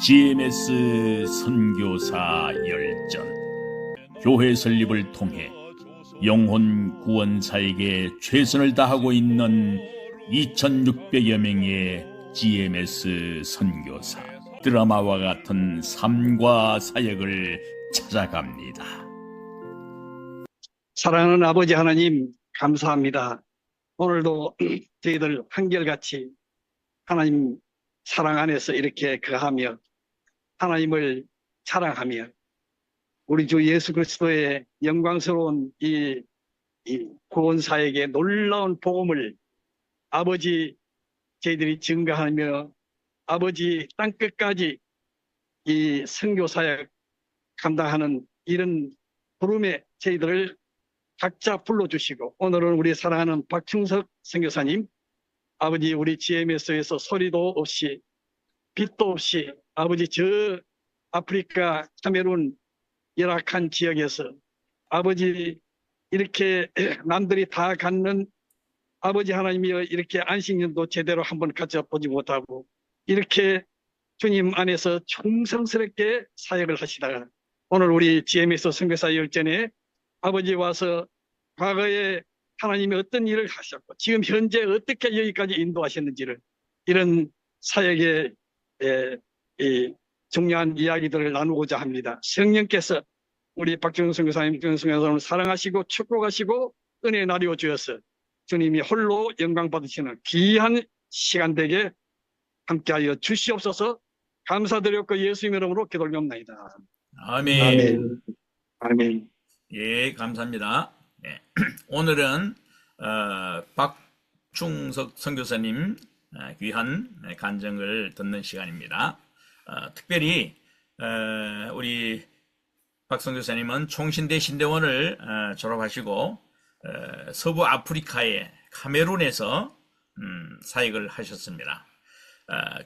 GMS 선교사 열전 교회 설립을 통해 영혼 구원사에게 최선을 다하고 있는 2600여 명의 GMS 선교사, 드라마와 같은 삶과 사역을 찾아갑니다. 사랑하는 아버지 하나님, 감사합니다. 오늘도 저희들 한결같이 하나님 사랑 안에서 이렇게 거하며 하나님을 사랑하며 우리 주 예수 그리스도의 영광스러운 이 구원사에게 놀라운 복음을 아버지 저희들이 증거하며 아버지 땅끝까지 이 선교사역 감당하는 이런 부름에 저희들을 각자 불러주시고, 오늘은 우리 사랑하는 박충석 선교사님, 아버지 우리 GMS에서 소리도 없이 빛도 없이 아버지 저 아프리카 카메룬 열악한 지역에서 아버지 이렇게 남들이 다 갖는 아버지 하나님이 이렇게 안식년도 제대로 한번 가져보지 못하고 이렇게 주님 안에서 충성스럽게 사역을 하시다가 오늘 우리 GMS 선교사 열전에 아버지 와서 과거에 하나님이 어떤 일을 하셨고 지금 현재 어떻게 여기까지 인도하셨는지를 이런 사역의 중요한 이야기들을 나누고자 합니다. 성령께서 우리 박정훈 선교사님, 선교사님을 사랑하시고 축복하시고 은혜 나누어 주어서 주님이 홀로 영광 받으시는 귀한 시간 되게 함께하여 주시옵소서. 감사드렸고 예수님 이름으로 기도드립니다. 아멘. 아멘. 아멘. 예, 감사합니다. 네. 오늘은 박충석 선교사님 귀한 간증을 듣는 시간입니다. 특별히 우리 박 선교사님은 총신대 신대원을 졸업하시고 서부 아프리카의 카메룬에서 사역을 하셨습니다.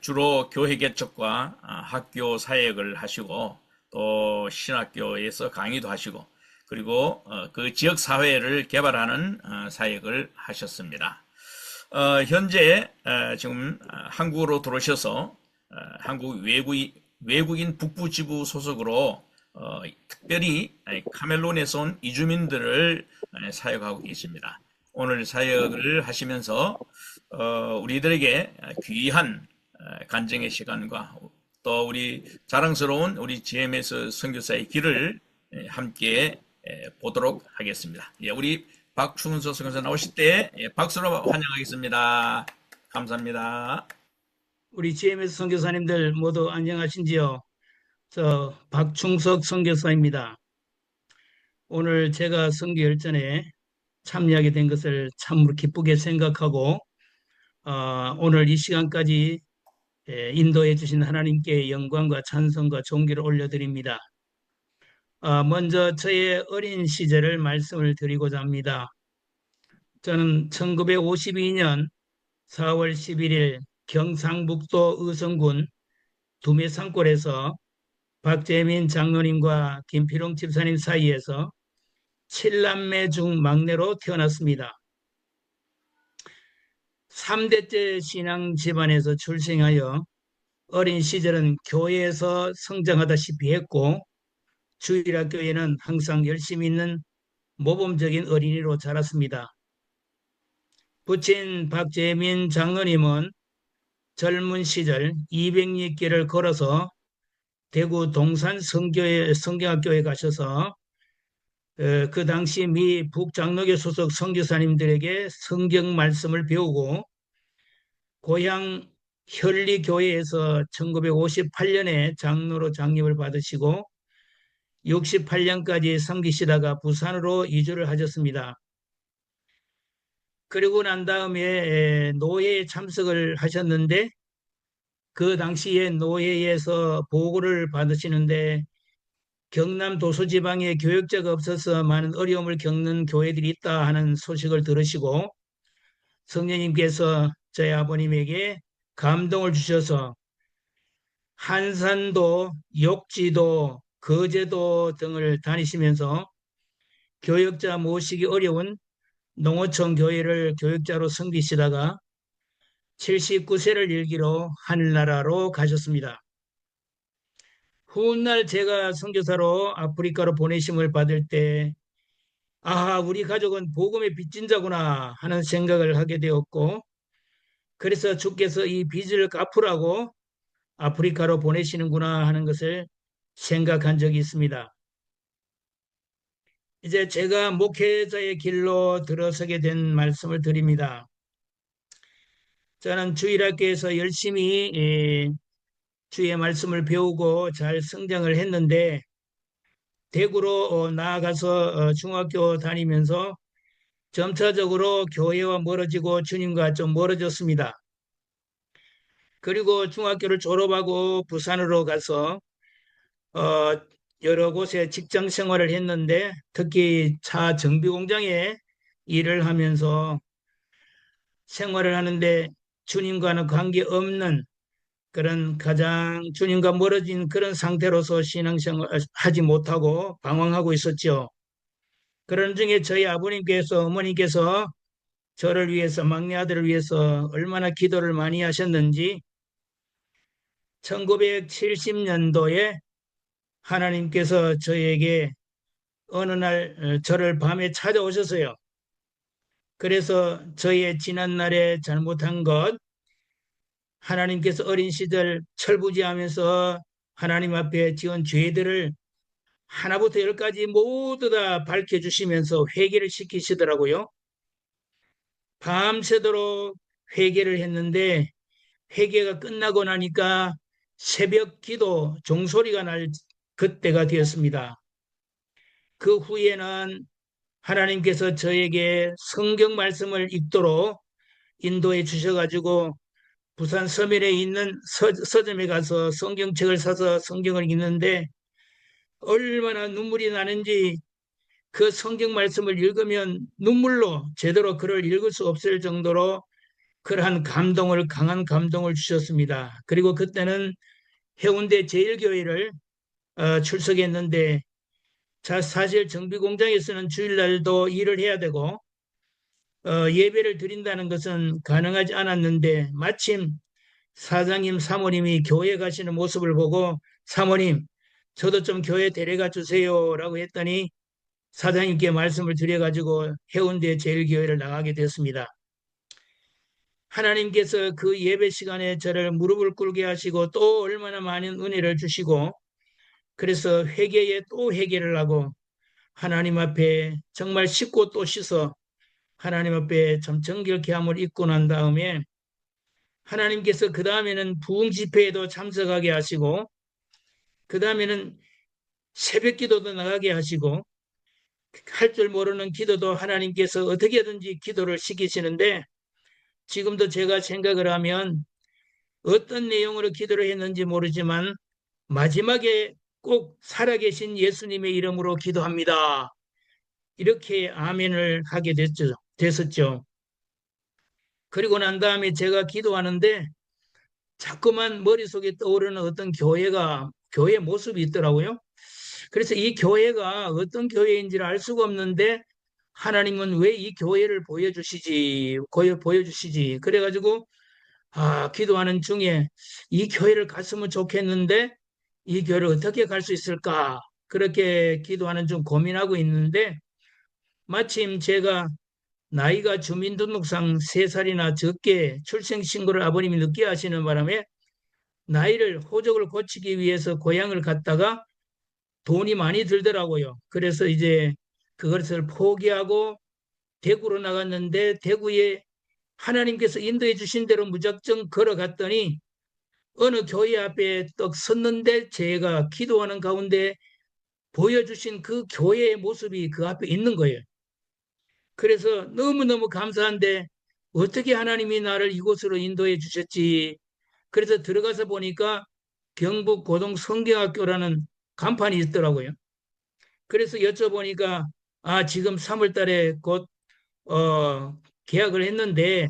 주로 교회 개척과 학교 사역을 하시고 또 신학교에서 강의도 하시고 그리고 그 지역 사회를 개발하는 사역을 하셨습니다. 현재 지금 한국으로 들어오셔서 한국 외국인 북부지부 소속으로 특별히 카멜론에서 온 이주민들을 사역하고 계십니다. 오늘 사역을 하시면서 우리들에게 귀한 간증의 시간과 또 우리 자랑스러운 우리 GMS 선교사의 길을 함께 보도록 하겠습니다. 예, 우리 박충석 선교사 나오실 때 박수로 환영하겠습니다. 감사합니다. 우리 GMS 선교사님들 모두 안녕하신지요? 저 박충석 선교사입니다. 오늘 제가 선교 열전에 참여하게 된 것을 참으로 기쁘게 생각하고 오늘 이 시간까지 인도해 주신 하나님께 영광과 찬송과 존귀를 올려드립니다. 먼저 저의 어린 시절을 말씀을 드리고자 합니다. 저는 1952년 4월 11일 경상북도 의성군 두메산골에서 박재민 장로님과 김필웅 집사님 사이에서 7남매 중 막내로 태어났습니다. 3대째 신앙 집안에서 출생하여 어린 시절은 교회에서 성장하다시피 했고 주일학교에는 항상 열심히 있는 모범적인 어린이로 자랐습니다. 부친 박재민 장로님은 젊은 시절 200리길을 걸어서 대구 동산 성경학교에 가셔서 그 당시 미 북장로교 소속 선교사님들에게 성경 말씀을 배우고 고향 현리교회에서 1958년에 장로로 장립을 받으시고 68년까지 섬기시다가 부산으로 이주를 하셨습니다. 그리고 난 다음에 노예에 참석을 하셨는데 그 당시에 노예에서 보고를 받으시는데 경남 도서지방에 교역자가 없어서 많은 어려움을 겪는 교회들이 있다 하는 소식을 들으시고 성령님께서 저희 아버님에게 감동을 주셔서 한산도, 욕지도, 거제도 등을 다니시면서 교역자 모시기 어려운 농어촌 교회를 교역자로 섬기시다가 79세를 일기로 하늘나라로 가셨습니다. 훗날 제가 선교사로 아프리카로 보내심을 받을 때, 아, 우리 가족은 복음의 빚진자구나 하는 생각을 하게 되었고, 그래서 주께서 이 빚을 갚으라고 아프리카로 보내시는구나 하는 것을 생각한 적이 있습니다. 이제 제가 목회자의 길로 들어서게 된 말씀을 드립니다. 저는 주일학교에서 열심히 주의 말씀을 배우고 잘 성장을 했는데, 대구로 나아가서 중학교 다니면서 점차적으로 교회와 멀어지고 주님과 좀 멀어졌습니다. 그리고 중학교를 졸업하고 부산으로 가서 어, 여러 곳에 직장 생활을 했는데, 특히 차 정비 공장에 일을 하면서 생활을 하는데 주님과는 관계없는 그런 가장 주님과 멀어진 그런 상태로서 신앙생활 하지 못하고 방황하고 있었죠. 그런 중에 저희 아버님께서 어머니께서 저를 위해서 막내 아들을 위해서 얼마나 기도를 많이 하셨는지 1970년도에 하나님께서 저에게 어느 날 저를 밤에 찾아오셨어요. 그래서 저의 지난날에 잘못한 것, 하나님께서 어린 시절 철부지하면서 하나님 앞에 지은 죄들을 하나부터 열까지 모두 다 밝혀주시면서 회개를 시키시더라고요. 밤새도록 회개를 했는데 회개가 끝나고 나니까 새벽 기도 종소리가 날 그때가 되었습니다. 그 후에는 하나님께서 저에게 성경 말씀을 읽도록 인도해 주셔가지고 부산 서면에 있는 서점에 가서 성경책을 사서 성경을 읽는데 얼마나 눈물이 나는지, 그 성경 말씀을 읽으면 눈물로 제대로 글을 읽을 수 없을 정도로 그러한 감동을, 강한 감동을 주셨습니다. 그리고 그때는 해운대 제일교회를 출석했는데, 사실 정비공장에서는 주일날도 일을 해야 되고 예배를 드린다는 것은 가능하지 않았는데, 마침 사장님, 사모님이 교회 가시는 모습을 보고 사모님, 저도 좀 교회 데려가 주세요라고 했더니 사장님께 말씀을 드려가지고 해운대 제일교회를 나가게 됐습니다. 하나님께서 그 예배 시간에 저를 무릎을 꿇게 하시고 또 얼마나 많은 은혜를 주시고, 그래서 회개에 또 회개를 하고 하나님 앞에 정말 씻고 또 씻어 하나님 앞에 참 정결케 함을 입고 난 다음에 하나님께서 그 다음에는 부흥 집회에도 참석하게 하시고, 그 다음에는 새벽 기도도 나가게 하시고, 할 줄 모르는 기도도 하나님께서 어떻게든지 기도를 시키시는데, 지금도 제가 생각을 하면 어떤 내용으로 기도를 했는지 모르지만 마지막에 꼭 살아계신 예수님의 이름으로 기도합니다, 이렇게 아멘을 하게 됐었죠. 그리고 난 다음에 제가 기도하는데 자꾸만 머릿속에 떠오르는 어떤 교회 모습이 있더라고요. 그래서 이 교회가 어떤 교회인지를 알 수가 없는데 하나님은 왜 이 교회를 보여주시지. 그래가지고 기도하는 중에 이 교회를 갔으면 좋겠는데 이 교회를 어떻게 갈 수 있을까? 그렇게 기도하는 중 고민하고 있는데, 마침 제가 나이가 주민등록상 3살이나 적게 출생신고를 아버님이 늦게 하시는 바람에 나이를 호적을 고치기 위해서 고향을 갔다가 돈이 많이 들더라고요. 그래서 이제 그것을 포기하고 대구로 나갔는데, 대구에 하나님께서 인도해 주신 대로 무작정 걸어갔더니 어느 교회 앞에 떡 섰는데 제가 기도하는 가운데 보여주신 그 교회의 모습이 그 앞에 있는 거예요. 그래서 너무너무 감사한데 어떻게 하나님이 나를 이곳으로 인도해 주셨지. 그래서 들어가서 보니까 경북 고등 성경학교라는 간판이 있더라고요. 그래서 여쭤보니까 지금 3월 달에 곧 계약을 했는데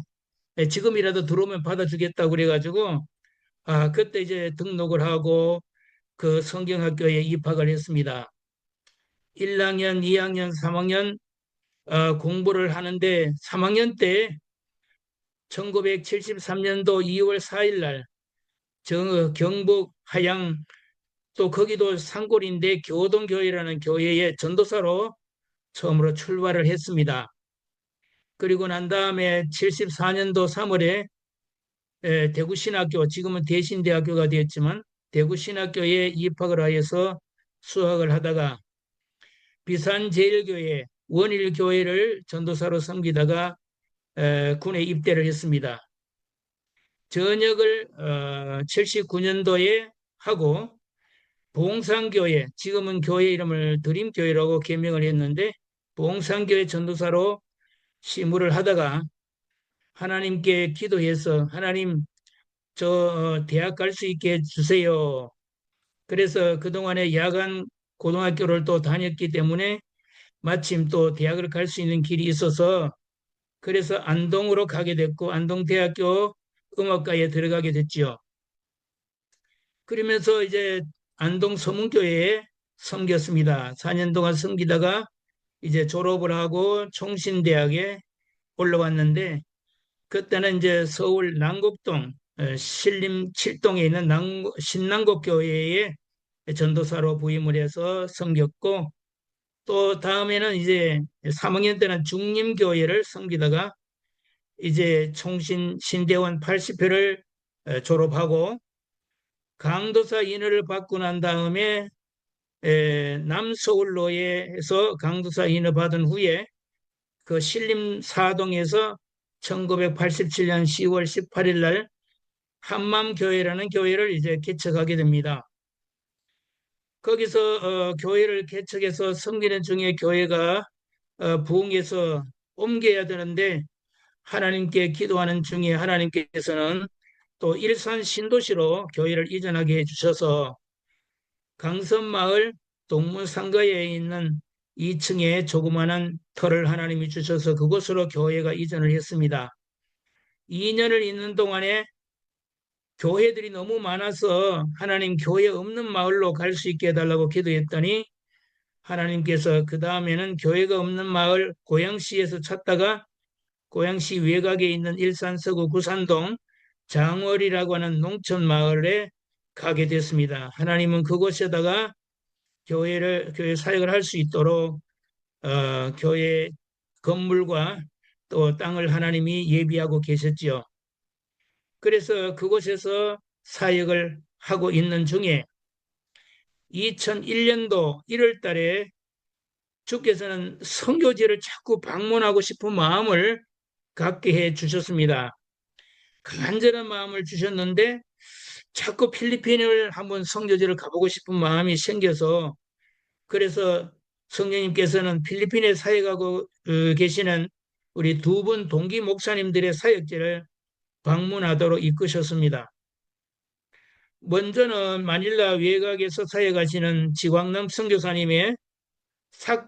지금이라도 들어오면 받아주겠다고 그래가지고 그때 이제 등록을 하고 그 성경학교에 입학을 했습니다. 1학년, 2학년, 3학년 공부를 하는데 3학년 때 1973년도 2월 4일 날 경북 하양 또 거기도 산골인데 교동교회라는 교회의 전도사로 처음으로 출발을 했습니다. 그리고 난 다음에 74년도 3월에 대구신학교, 지금은 대신대학교가 되었지만 대구신학교에 입학을 하여서 수학을 하다가 비산제일교회, 원일교회를 전도사로 섬기다가 군에 입대를 했습니다. 전역을 79년도에 하고 봉산교회, 지금은 교회 이름을 드림교회라고 개명을 했는데 봉산교회 전도사로 시무를 하다가 하나님께 기도해서 하나님 저 대학 갈 수 있게 해주세요. 그래서 그동안에 야간 고등학교를 또 다녔기 때문에 마침 또 대학을 갈 수 있는 길이 있어서 그래서 안동으로 가게 됐고 안동대학교 음악과에 들어가게 됐지요. 그러면서 이제 안동 서문교회에 섬겼습니다. 4년 동안 섬기다가 이제 졸업을 하고 총신대학에 올라왔는데 그때는 이제 서울 남곡동 신림 7동에 있는 신남곡교회에 전도사로 부임을 해서 섬겼고 또 다음에는 이제 3학년 때는 중림교회를 섬기다가 이제 총신 신대원 80회를 졸업하고 강도사 인허를 받고 난 다음에 남서울로에서 강도사 인허 받은 후에 그 신림 사동에서 1987년 10월 18일 날 한맘교회라는 교회를 이제 개척하게 됩니다. 거기서 교회를 개척해서 섬기는 중에 교회가 부흥해서 옮겨야 되는데 하나님께 기도하는 중에 하나님께서는 또 일산 신도시로 교회를 이전하게 해주셔서 강선마을 동문상가에 있는 2층에 조그마한 터를 하나님이 주셔서 그곳으로 교회가 이전을 했습니다. 2년을 있는 동안에 교회들이 너무 많아서 하나님 교회 없는 마을로 갈 수 있게 해달라고 기도했더니 하나님께서 그 다음에는 교회가 없는 마을 고양시에서 찾다가 고양시 외곽에 있는 일산 서구 구산동 장월이라고 하는 농촌 마을에 가게 됐습니다. 하나님은 그곳에다가 교회 사역을 할 수 있도록 교회 건물과 또 땅을 하나님이 예비하고 계셨지요. 그래서 그곳에서 사역을 하고 있는 중에 2001년도 1월 달에 주께서는 선교지를 자꾸 방문하고 싶은 마음을 갖게 해 주셨습니다. 간절한 마음을 주셨는데 자꾸 필리핀을 한번 선교지를 가보고 싶은 마음이 생겨서 그래서 성령님께서는 필리핀에 사역하고 계시는 우리 두 분 동기 목사님들의 사역지를 방문하도록 이끄셨습니다. 먼저는 마닐라 외곽에서 사역하시는 지광남 선교사님의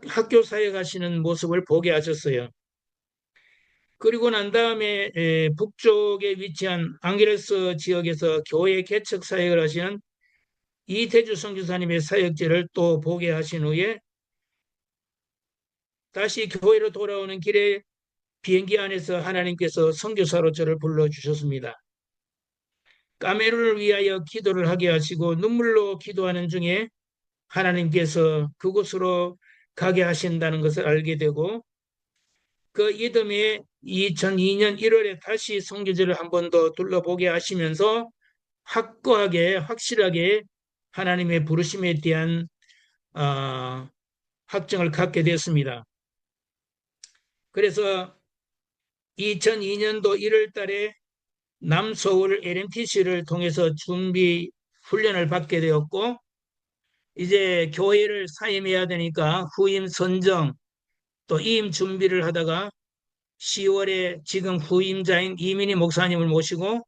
학교 사역하시는 모습을 보게 하셨어요. 그리고 난 다음에 북쪽에 위치한 앙게레스 지역에서 교회 개척 사역을 하시는 이태주 선교사님의 사역지를 또 보게 하신 후에 다시 교회로 돌아오는 길에 비행기 안에서 하나님께서 선교사로 저를 불러주셨습니다. 까메룬을 위하여 기도를 하게 하시고 눈물로 기도하는 중에 하나님께서 그곳으로 가게 하신다는 것을 알게 되고 그 이듬해 2002년 1월에 다시 선교지를 한 번 더 둘러보게 하시면서 확고하게 확실하게 하나님의 부르심에 대한 확정을 갖게 됐습니다. 그래서 2002년도 1월 달에 남서울 LMTC를 통해서 준비 훈련을 받게 되었고 이제 교회를 사임해야 되니까 후임 선정 또 이임 준비를 하다가 10월에 지금 후임자인 이민희 목사님을 모시고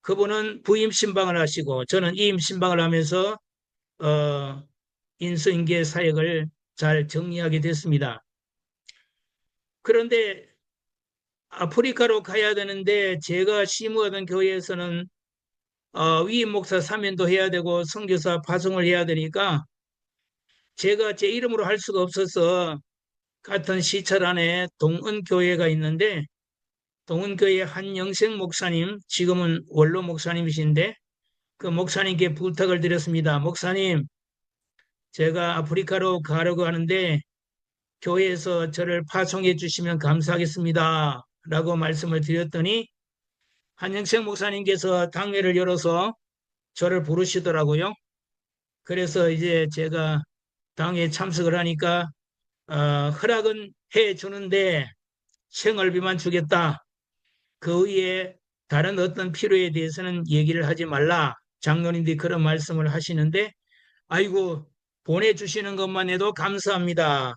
그분은 부임 신방을 하시고 저는 이임 신방을 하면서 인수인계 사역을 잘 정리하게 됐습니다. 그런데 아프리카로 가야 되는데 제가 심우하던 교회에서는 위임 목사 사면도 해야 되고 선교사 파송을 해야 되니까 제가 제 이름으로 할 수가 없어서 같은 시찰 안에 동은교회가 있는데 동은교회 한영생 목사님 지금은 원로 목사님이신데 그 목사님께 부탁을 드렸습니다. 목사님, 제가 아프리카로 가려고 하는데 교회에서 저를 파송해 주시면 감사하겠습니다. 라고 말씀을 드렸더니 한영생 목사님께서 당회를 열어서 저를 부르시더라고요. 그래서 이제 제가 당회에 참석을 하니까 허락은 해 주는데 생활비만 주겠다. 그 외에 다른 어떤 필요에 대해서는 얘기를 하지 말라. 장로님들이 그런 말씀을 하시는데 아이고 보내주시는 것만 해도 감사합니다.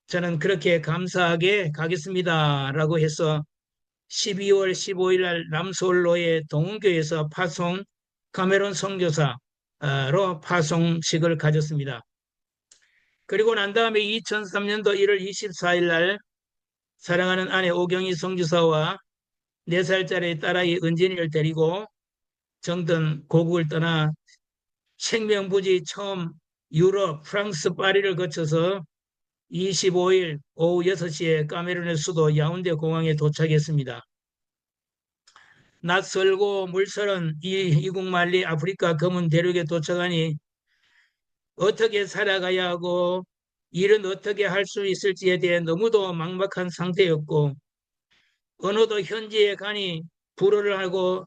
저는 그렇게 감사하게 가겠습니다. 라고 해서 12월 15일 날 남서울로의 동은교에서 파송 카메론 선교사로 파송식을 가졌습니다. 그리고 난 다음에 2003년도 1월 24일 날 사랑하는 아내 오경희 선교사와 4살짜리 딸아이 은진이를 데리고 정든 고국을 떠나 생명부지 처음 유럽 프랑스 파리를 거쳐서 25일 오후 6시에 카메룬의 수도 야운데 공항에 도착했습니다. 낯설고 물설은 이국 만리 아프리카 검은 대륙에 도착하니 어떻게 살아가야 하고 일은 어떻게 할 수 있을지에 대해 너무도 막막한 상태였고 언어도 현지에 가니 불어를 하고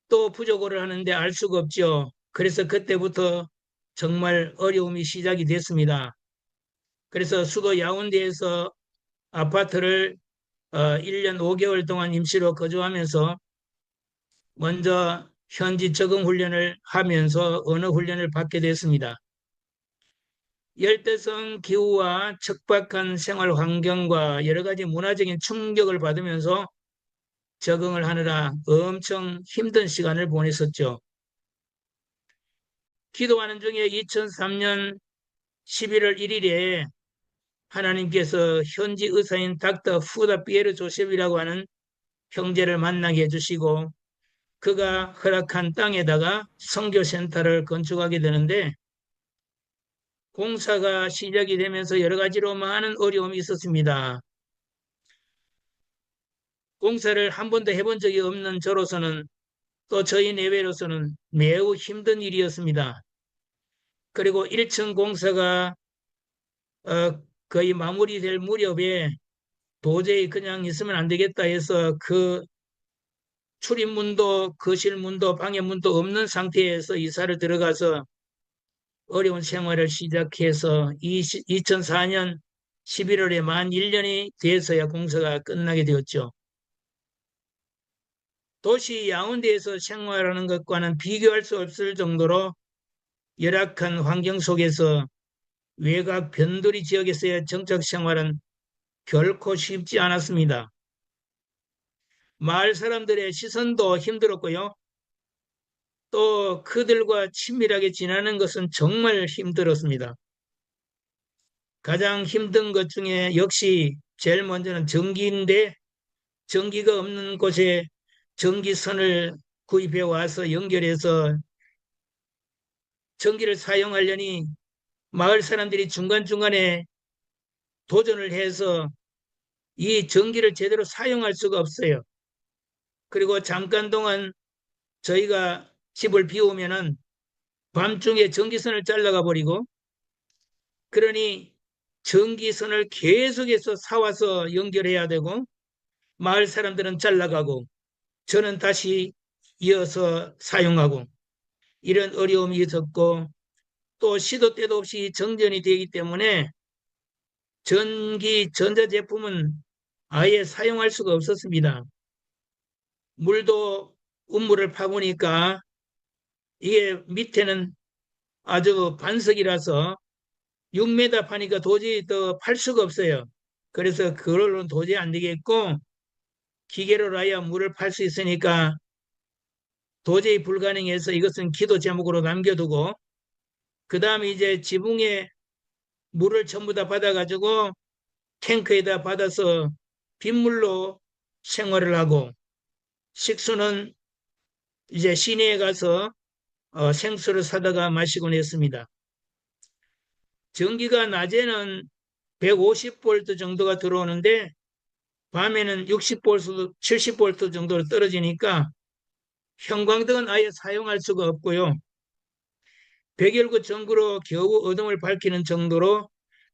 또 부족어를 하는데 알 수가 없죠. 그래서 그때부터 정말 어려움이 시작이 됐습니다. 그래서 수도 야운데에서 아파트를 1년 5개월 동안 임시로 거주하면서 먼저 현지 적응 훈련을 하면서 언어 훈련을 받게 됐습니다. 열대성 기후와 척박한 생활 환경과 여러 가지 문화적인 충격을 받으면서 적응을 하느라 엄청 힘든 시간을 보냈었죠. 기도하는 중에 2003년 11월 1일에 하나님께서 현지 의사인 닥터 후다 피에르 조셉이라고 하는 형제를 만나게 해주시고 그가 허락한 땅에다가 선교센터를 건축하게 되는데 공사가 시작이 되면서 여러 가지로 많은 어려움이 있었습니다. 공사를 한 번도 해본 적이 없는 저로서는 또 저희 내외로서는 매우 힘든 일이었습니다. 그리고 1층 공사가 거의 마무리될 무렵에 도저히 그냥 있으면 안 되겠다 해서 그 출입문도 거실문도 방해문도 없는 상태에서 이사를 들어가서 어려운 생활을 시작해서 2004년 11월에 만 1년이 돼서야 공사가 끝나게 되었죠. 도시 야운데에서 생활하는 것과는 비교할 수 없을 정도로 열악한 환경 속에서 외곽 변두리 지역에서의 정착 생활은 결코 쉽지 않았습니다. 마을 사람들의 시선도 힘들었고요. 또 그들과 친밀하게 지내는 것은 정말 힘들었습니다. 가장 힘든 것 중에 역시 제일 먼저는 전기인데 전기가 없는 곳에 전기선을 구입해 와서 연결해서 전기를 사용하려니 마을 사람들이 중간중간에 도전을 해서 이 전기를 제대로 사용할 수가 없어요. 그리고 잠깐 동안 저희가 집을 비우면은 밤중에 전기선을 잘라가 버리고 그러니 전기선을 계속해서 사와서 연결해야 되고 마을 사람들은 잘라가고 저는 다시 이어서 사용하고 이런 어려움이 있었고 또 시도 때도 없이 정전이 되기 때문에 전기 전자제품은 아예 사용할 수가 없었습니다. 물도 우물을 파보니까 이게 밑에는 아주 반석이라서 6m 파니까 도저히 더 팔 수가 없어요. 그래서 그걸로는 도저히 안 되겠고 기계로라야 물을 팔 수 있으니까 도저히 불가능해서 이것은 기도 제목으로 남겨두고 그 다음에 이제 지붕에 물을 전부 다 받아가지고 탱크에다 받아서 빗물로 생활을 하고 식수는 이제 시내에 가서 생수를 사다가 마시곤 했습니다. 전기가 낮에는 150V 정도가 들어오는데 밤에는 60V, 70V 정도로 떨어지니까 형광등은 아예 사용할 수가 없고요. 백열구 전구로 겨우 어둠을 밝히는 정도로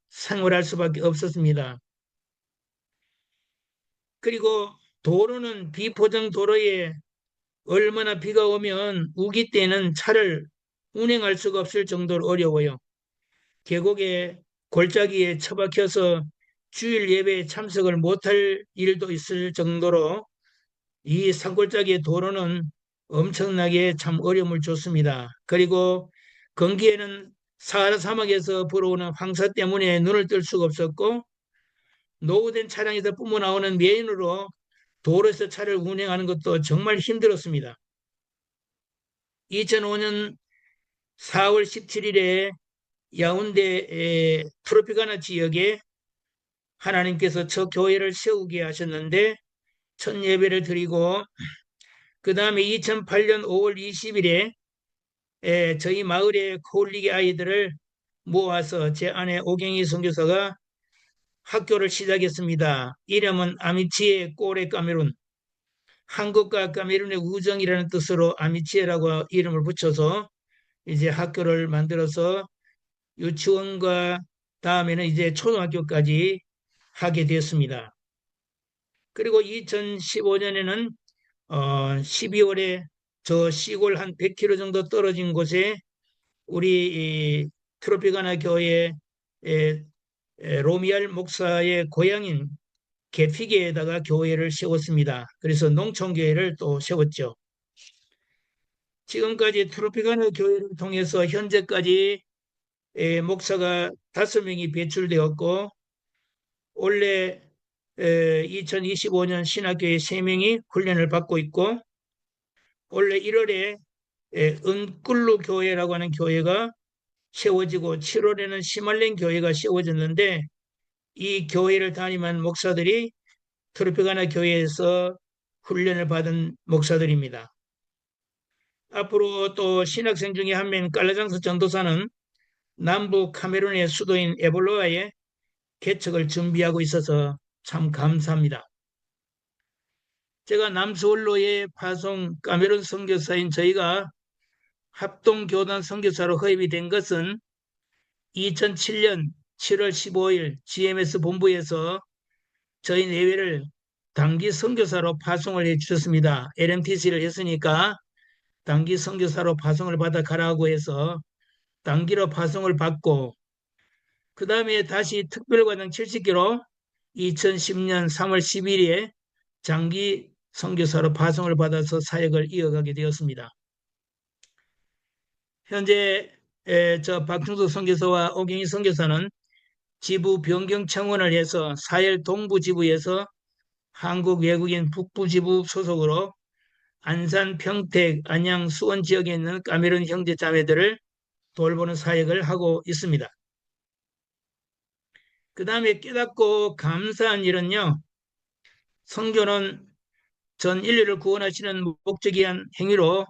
생활할 수밖에 없었습니다. 그리고 도로는 비포장 도로에 얼마나 비가 오면 우기 때는 차를 운행할 수가 없을 정도로 어려워요. 계곡에 골짜기에 처박혀서 주일 예배에 참석을 못할 일도 있을 정도로 이 산골짜기의 도로는 엄청나게 참 어려움을 줬습니다. 그리고 건기에는 사하라 사막에서 불어오는 황사 때문에 눈을 뜰 수가 없었고, 노후된 차량에서 뿜어 나오는 메인으로 도로에서 차를 운행하는 것도 정말 힘들었습니다. 2005년 4월 17일에 야운데 트로피가나 지역에 하나님께서 첫 교회를 세우게 하셨는데 첫 예배를 드리고, 그 다음에 2008년 5월 20일에 저희 마을의 코올리기 아이들을 모아서 제 아내 오경희 선교사가 학교를 시작했습니다. 이름은 아미치에 꼬레 까메룬, 한국과 까메룬의 우정이라는 뜻으로 아미치에라고 이름을 붙여서 이제 학교를 만들어서 유치원과 다음에는 이제 초등학교까지 하게 되었습니다. 그리고 2015년에는 12월에 저 시골 한 100km 정도 떨어진 곳에 우리 트로피가나 교회 로미알 목사의 고향인 계피게에다가 교회를 세웠습니다. 그래서 농촌교회를 또 세웠죠. 지금까지 트로피가나 교회를 통해서 현재까지 목사가 5명이 배출되었고, 올해 2025년 신학교에 3명이 훈련을 받고 있고, 올해 1월에 은꿀루 교회라고 하는 교회가 세워지고 7월에는 시말렌 교회가 세워졌는데, 이 교회를 담임한 목사들이 트로피가나 교회에서 훈련을 받은 목사들입니다. 앞으로 또 신학생 중에 한 명 깔라장스 전도사는 남부 카메룬의 수도인 에볼로아에 개척을 준비하고 있어서 참 감사합니다. 제가 남서울로의 파송 카메룬 선교사인 저희가 합동교단 선교사로 허입이 된 것은 2007년 7월 15일 GMS 본부에서 저희 내외를 단기 선교사로 파송을 해주셨습니다. LMTC를 했으니까 단기 선교사로 파송을 받아 가라고 해서 단기로 파송을 받고, 그 다음에 다시 특별과정 70기로 2010년 3월 10일에 장기 선교사로 파송을 받아서 사역을 이어가게 되었습니다. 현재 저 박충수 선교사와 오경희 선교사는 지부 변경 청원을 해서 사열 동부 지부에서 한국 외국인 북부 지부 소속으로 안산, 평택, 안양, 수원 지역에 있는 카메룬 형제 자매들을 돌보는 사역을 하고 있습니다. 그 다음에 깨닫고 감사한 일은요, 선교는 전 인류를 구원하시는 목적이한 행위로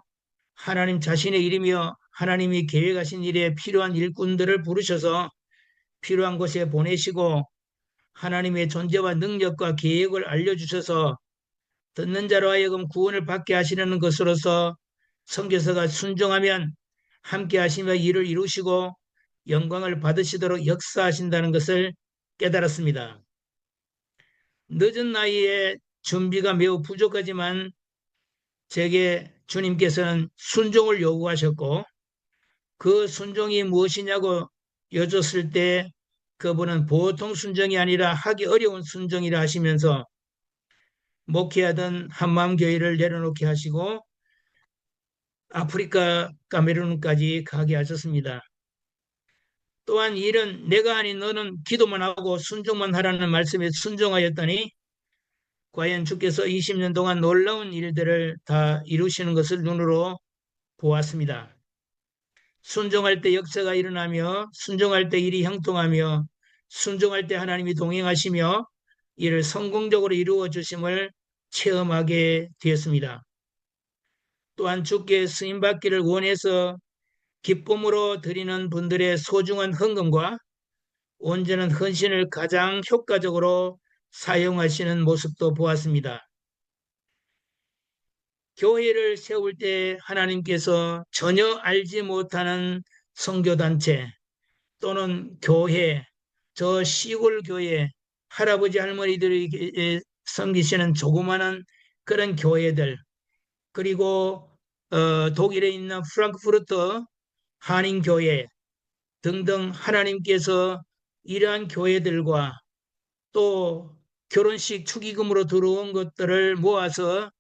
하나님 자신의 일이며 하나님이 계획하신 일에 필요한 일꾼들을 부르셔서 필요한 곳에 보내시고 하나님의 존재와 능력과 계획을 알려주셔서 듣는 자로 하여금 구원을 받게 하시려는 것으로서 선교사가 순종하면 함께 하시며 일을 이루시고 영광을 받으시도록 역사하신다는 것을 깨달았습니다. 늦은 나이에 준비가 매우 부족하지만 제게 주님께서는 순종을 요구하셨고, 그 순종이 무엇이냐고 여쭸을 때 그분은 보통 순종이 아니라 하기 어려운 순종이라 하시면서 목회하던 한마음교회를 내려놓게 하시고 아프리카 카메룬까지 가게 하셨습니다. 또한 일은 내가 아닌 너는 기도만 하고 순종만 하라는 말씀에 순종하였더니 과연 주께서 20년 동안 놀라운 일들을 다 이루시는 것을 눈으로 보았습니다. 순종할 때 역사가 일어나며 순종할 때 일이 형통하며 순종할 때 하나님이 동행하시며 이를 성공적으로 이루어 주심을 체험하게 되었습니다. 또한 주께 쓰임받기를 원해서 기쁨으로 드리는 분들의 소중한 헌금과 온전한 헌신을 가장 효과적으로 사용하시는 모습도 보았습니다. 교회를 세울 때 하나님께서 전혀 알지 못하는 선교단체 또는 교회, 저 시골 교회, 할아버지 할머니들이 섬기시는 조그마한 그런 교회들, 그리고 독일에 있는 프랑크푸르트 한인교회 등등 하나님께서 이러한 교회들과 또 결혼식 축의금으로 들어온 것들을 모아서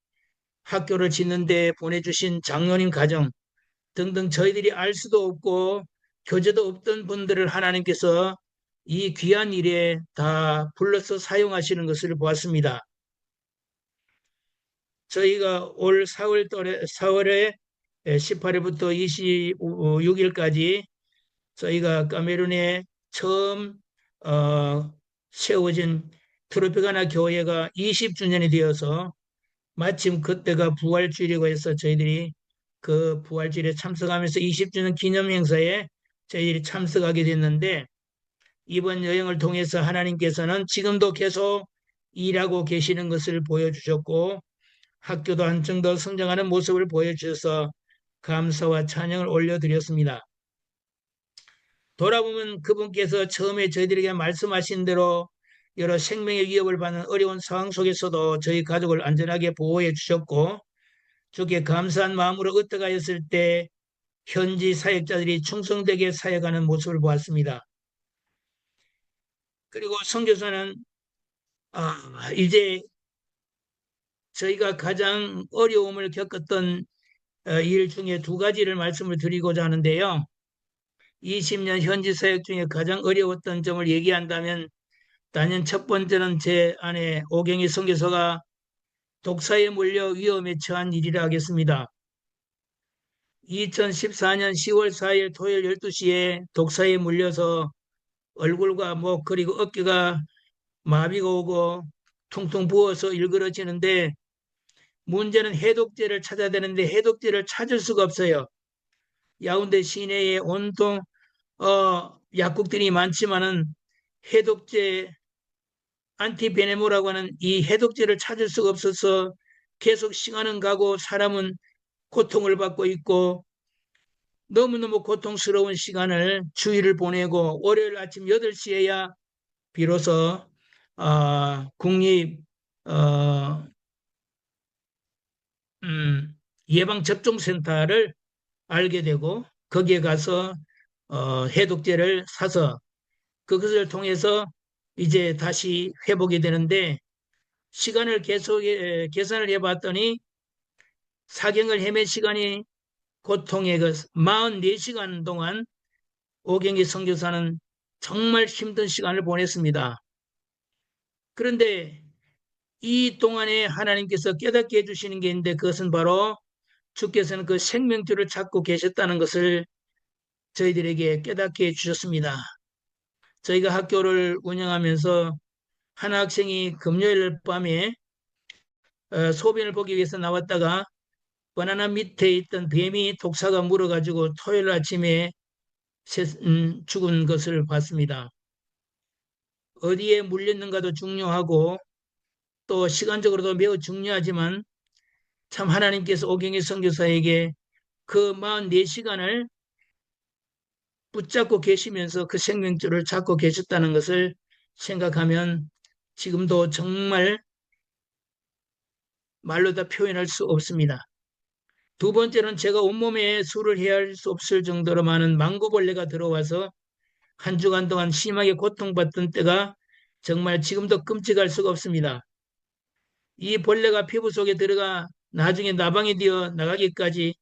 학교를 짓는 데 보내주신 장로님 가정 등등 저희들이 알 수도 없고 교제도 없던 분들을 하나님께서 이 귀한 일에 다 불러서 사용하시는 것을 보았습니다. 저희가 올 4월에 18일부터 26일까지 저희가 카메룬에 처음 세워진 트로피가나 교회가 20주년이 되어서 마침 그때가 부활주일이고 해서 저희들이 그 부활주일에 참석하면서 20주년 기념 행사에 저희들이 참석하게 됐는데, 이번 여행을 통해서 하나님께서는 지금도 계속 일하고 계시는 것을 보여주셨고 학교도 한층 더 성장하는 모습을 보여주셔서 감사와 찬양을 올려드렸습니다. 돌아보면 그분께서 처음에 저희들에게 말씀하신 대로 여러 생명의 위협을 받는 어려운 상황 속에서도 저희 가족을 안전하게 보호해 주셨고, 주께 감사한 마음으로 으뜸하였을 때 현지 사역자들이 충성되게 사역하는 모습을 보았습니다. 그리고 선교사는 이제 저희가 가장 어려움을 겪었던 일 중에 두 가지를 말씀을 드리고자 하는데요. 20년 현지 사역 중에 가장 어려웠던 점을 얘기한다면 단연 첫 번째는 제 아내 오경희 선교사가 독사에 몰려 위험에 처한 일이라 하겠습니다. 2014년 10월 4일 토요일 12시에 독사에 물려서 얼굴과 목 그리고 어깨가 마비가 오고 퉁퉁 부어서 일그러지는데, 문제는 해독제를 찾아야 되는데 해독제를 찾을 수가 없어요. 야운데 시내에 온통 약국들이 많지만은 해독제 안티베네모라고 하는 이 해독제를 찾을 수가 없어서 계속 시간은 가고 사람은 고통을 받고 있고 너무너무 고통스러운 시간을 주일을 보내고 월요일 아침 8시에야 비로소 국립 예방접종센터를 알게 되고 거기에 가서 해독제를 사서 그것을 통해서 이제 다시 회복이 되는데, 시간을 계속 계산을 해봤더니 사경을 헤맨 시간이 고통의 44시간 동안 오경희 선교사는 정말 힘든 시간을 보냈습니다. 그런데 이 동안에 하나님께서 깨닫게 해주시는 게 있는데, 그것은 바로 주께서는 그 생명줄을 찾고 계셨다는 것을 저희들에게 깨닫게 해주셨습니다. 저희가 학교를 운영하면서 한 학생이 금요일 밤에 소변을 보기 위해서 나왔다가 바나나 밑에 있던 뱀이 독사가 물어가지고 토요일 아침에 죽은 것을 봤습니다. 어디에 물렸는가도 중요하고 또 시간적으로도 매우 중요하지만 참 하나님께서 오경희 선교사에게 그 44시간을 붙잡고 계시면서 그 생명줄을 잡고 계셨다는 것을 생각하면 지금도 정말 말로 다 표현할 수 없습니다. 두 번째는 제가 온몸에 술을 헤아릴 수 없을 정도로 많은 망고벌레가 들어와서 한 주간 동안 심하게 고통받던 때가 정말 지금도 끔찍할 수가 없습니다. 이 벌레가 피부 속에 들어가 나중에 나방이 되어 나가기까지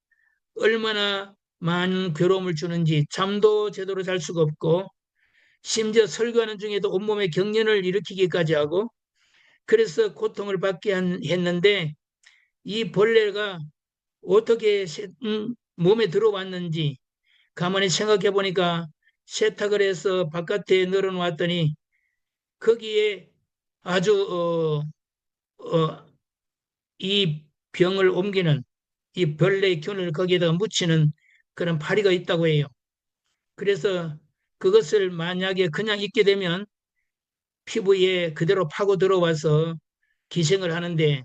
얼마나 많은 괴로움을 주는지 잠도 제대로 잘 수가 없고, 심지어 설교하는 중에도 온몸에 경련을 일으키기까지 하고 그래서 고통을 받게 했는데, 이 벌레가 어떻게 몸에 들어왔는지 가만히 생각해 보니까 세탁을 해서 바깥에 널어놓았더니 거기에 아주 이 병을 옮기는 이 벌레의 균을 거기에다가 묻히는 그런 파리가 있다고 해요. 그래서 그것을 만약에 그냥 있게 되면 피부에 그대로 파고 들어와서 기생을 하는데,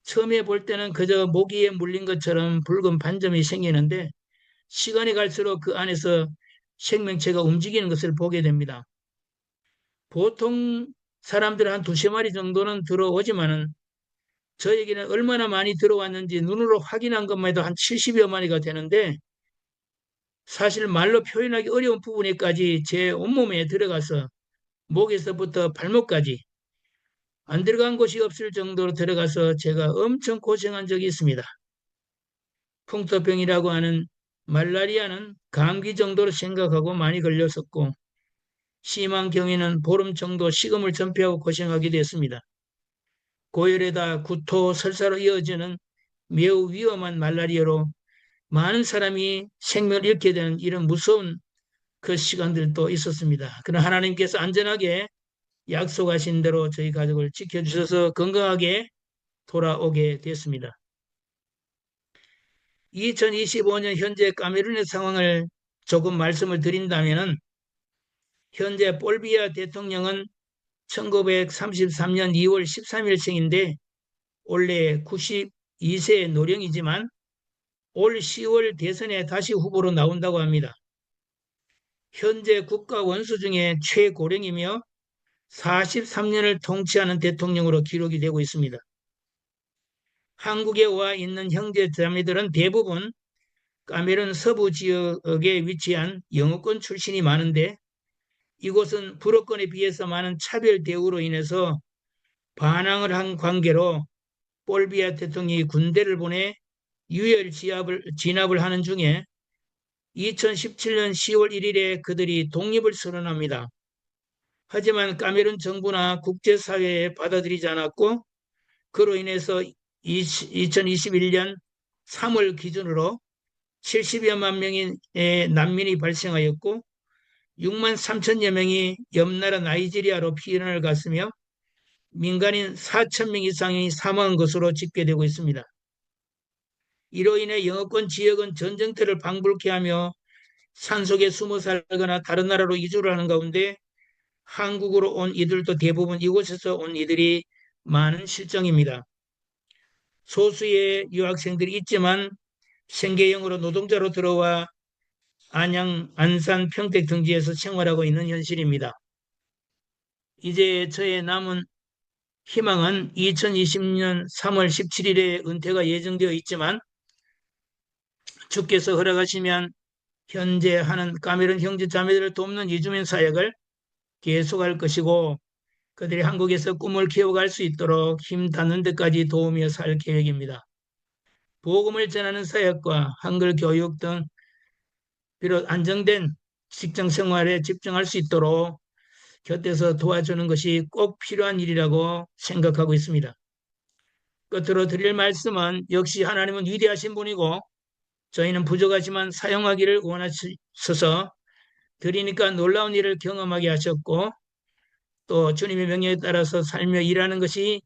처음에 볼 때는 그저 모기에 물린 것처럼 붉은 반점이 생기는데 시간이 갈수록 그 안에서 생명체가 움직이는 것을 보게 됩니다. 보통 사람들 한 두세 마리 정도는 들어오지만은 저에게는 얼마나 많이 들어왔는지 눈으로 확인한 것만 해도 한 70여 마리가 되는데 사실 말로 표현하기 어려운 부분에까지 제 온몸에 들어가서 목에서부터 발목까지 안 들어간 곳이 없을 정도로 들어가서 제가 엄청 고생한 적이 있습니다. 풍토병이라고 하는 말라리아는 감기 정도로 생각하고 많이 걸렸었고 심한 경우에는 보름 정도 식음을 전폐하고 고생하기도 했습니다. 고열에다 구토, 설사로 이어지는 매우 위험한 말라리아로 많은 사람이 생명을 잃게 되는 이런 무서운 그 시간들도 있었습니다. 그러나 하나님께서 안전하게 약속하신 대로 저희 가족을 지켜주셔서 건강하게 돌아오게 됐습니다. 2025년 현재 카메룬의 상황을 조금 말씀을 드린다면 현재 볼비아 대통령은 1933년 2월 13일생인데 원래 92세 노령이지만 올 10월 대선에 다시 후보로 나온다고 합니다. 현재 국가 원수 중에 최고령이며 43년을 통치하는 대통령으로 기록이 되고 있습니다. 한국에 와 있는 형제 자매들은 대부분 카메룬 서부 지역에 위치한 영어권 출신이 많은데 이곳은 불어권에 비해서 많은 차별 대우로 인해서 반항을 한 관계로 볼비아 대통령이 군대를 보내 유혈 진압을 하는 중에 2017년 10월 1일에 그들이 독립을 선언합니다. 하지만 카메룬 정부나 국제사회에 받아들이지 않았고 그로 인해서 2021년 3월 기준으로 70여만 명의 난민이 발생하였고 6만 3천여 명이 옆나라 나이지리아로 피난을 갔으며 민간인 4천 명 이상이 사망한 것으로 집계되고 있습니다. 이로 인해 영어권 지역은 전쟁터를 방불케 하며 산속에 숨어 살거나 다른 나라로 이주를 하는 가운데 한국으로 온 이들도 대부분 이곳에서 온 이들이 많은 실정입니다. 소수의 유학생들이 있지만 생계형으로 노동자로 들어와 안양, 안산, 평택 등지에서 생활하고 있는 현실입니다. 이제 저의 남은 희망은 2020년 3월 17일에 은퇴가 예정되어 있지만 주께서 허락하시면 현재 하는 카메룬 형제 자매들을 돕는 이주민 사역을 계속할 것이고 그들이 한국에서 꿈을 키워갈 수 있도록 힘 닿는 데까지 도우며 살 계획입니다. 복음을 전하는 사역과 한글 교육 등 비록 안정된 직장 생활에 집중할 수 있도록 곁에서 도와주는 것이 꼭 필요한 일이라고 생각하고 있습니다. 끝으로 드릴 말씀은 역시 하나님은 위대하신 분이고 저희는 부족하지만 사용하기를 원하셔서 드리니까 놀라운 일을 경험하게 하셨고 또 주님의 명령에 따라서 살며 일하는 것이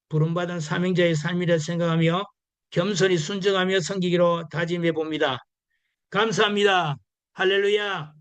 부름받은 사명자의 삶이라 생각하며 겸손히 순종하며 섬기기로 다짐해 봅니다. 감사합니다. 할렐루야.